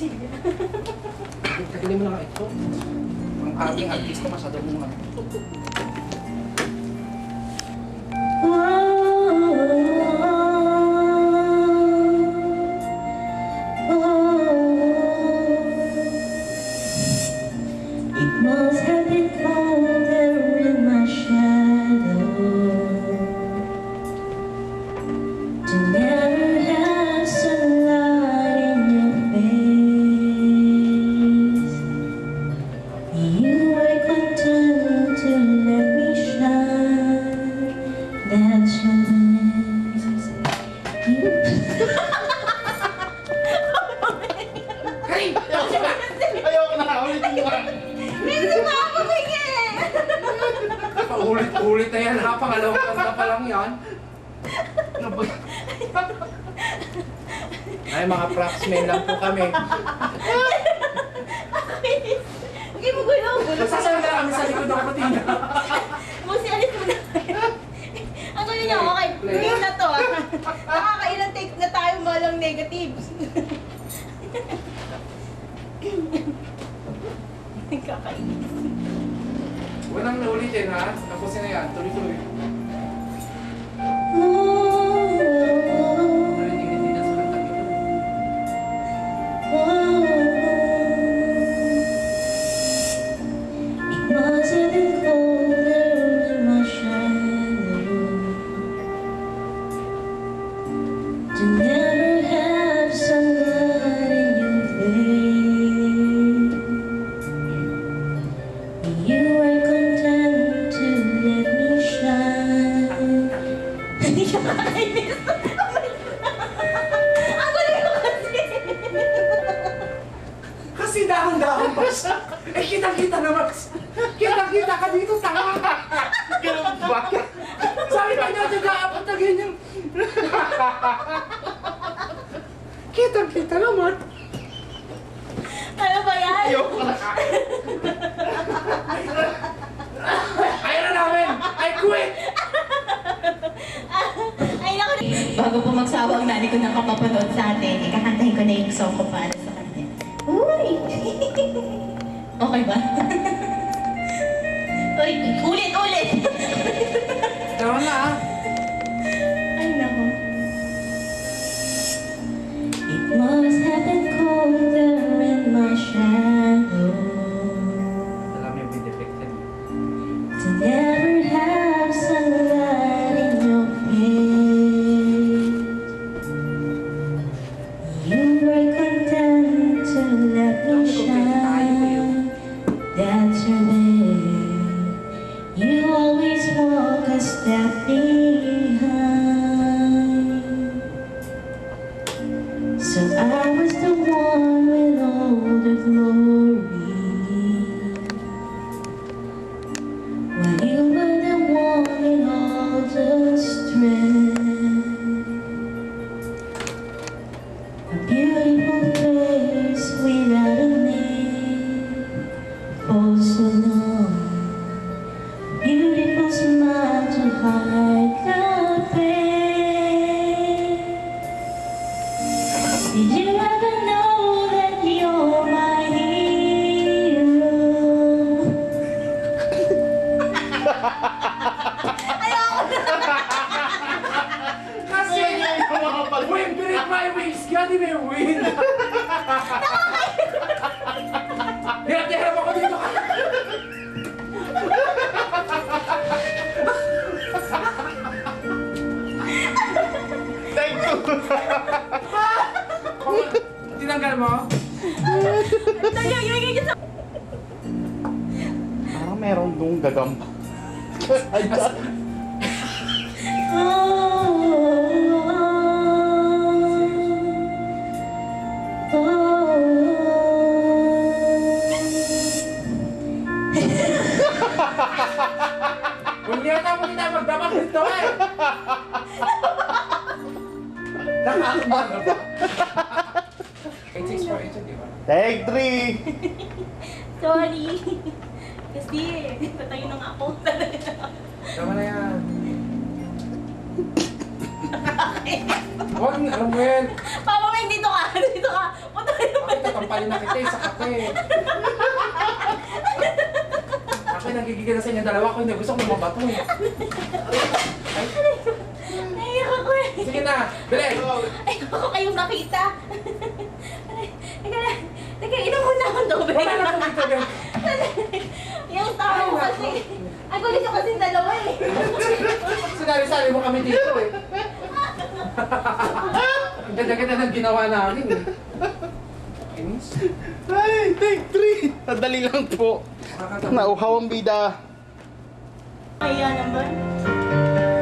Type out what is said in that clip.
Tagalin mo na nga ito. Ang aming artista masyado mong It must have been colder in my shadow to never have sunlight in your face. You were content to let me shine. That's your ways. Hey! Ayoko na! Ulitin mo nga! Hindi mo ako bigyan! Paulit-ulit na yan ha, pangalawang kanta pa lang yan. Ay, mga propsmen lang po kami. Hindi mo gulo. Nagsasala kami sa likod ng kapatina. Musi, alis mo na. Ang gulo niya, okay. Game na to ah. Nakakailang take na tayo malang negatives. Kakainis. Walang naulitin ha, tapusin na yan, tuloy-tuloy. Narinig na sa kantang ito. It must have been colder in my shadow to never have sunlight in your face. You were content to let me shine. Hindi siya makainis. Ang gulo mo kasi. Kasi dahon-dahon pa siya. Eh, kitang-kita naman. Kitang-kita ka dito, tanga ka. Ganun ba? Sabi ka niya, nag-aapot na ganyan. Kitang-kita naman. Ano ba yan? Ayoko na. Ayaw na namin. I quit. Ay, naku. Bago po magsawa ang nani ko ng kapapanood sa atin, ikakantahin ko na yung song ko para sa kanya. Uy! Okay ba? Uy, ulit! Tama na ah. Ay, naku. It must have been colder in my shadow Alam niyo, may defected. to never have sunlight in your face. You were content to let me shine. That's your way. You always walk a step behind. So I was the one with all the glory, while you were the one with all the strength. A beautiful place without a name for so long. Beautiful smile to hide the pain. Did you ever know that you're my hero? Kasi when beneath my wings, God may win. Hirap ako dito. Thank you. Tinanggal mo? Parang meron dong gagamba. Hindi na mo kita magdamak dito eh. Nakakama na ba? 8648, di ba? Take 3! Sorry. Kasi, patayo na nga ako. Tama na yan. Huwag na, alam mo yan. Papa, may dito ka. Dito ka. Punta ka naman. Bakit ako sasampalin na kita sa kape. Ako nagigigil na sa inyo dalawa ko, hindi gusto ko mabato eh. Naiyak ako eh. Sige na, bilis! Ayoko kayong makita. Teka lang. Teka, inom muna akong tubig. Wala na kami ito, Ben. Yung tao ko kasi. Ang gulis ko kasi dalawa eh. Sinabi-sabi mo kami dito eh. Ang ganda-ganda ng ginawa namin eh. Inis? Ay, take 3. Nadali lang po. Nauhaw ang bida. Kaya naman.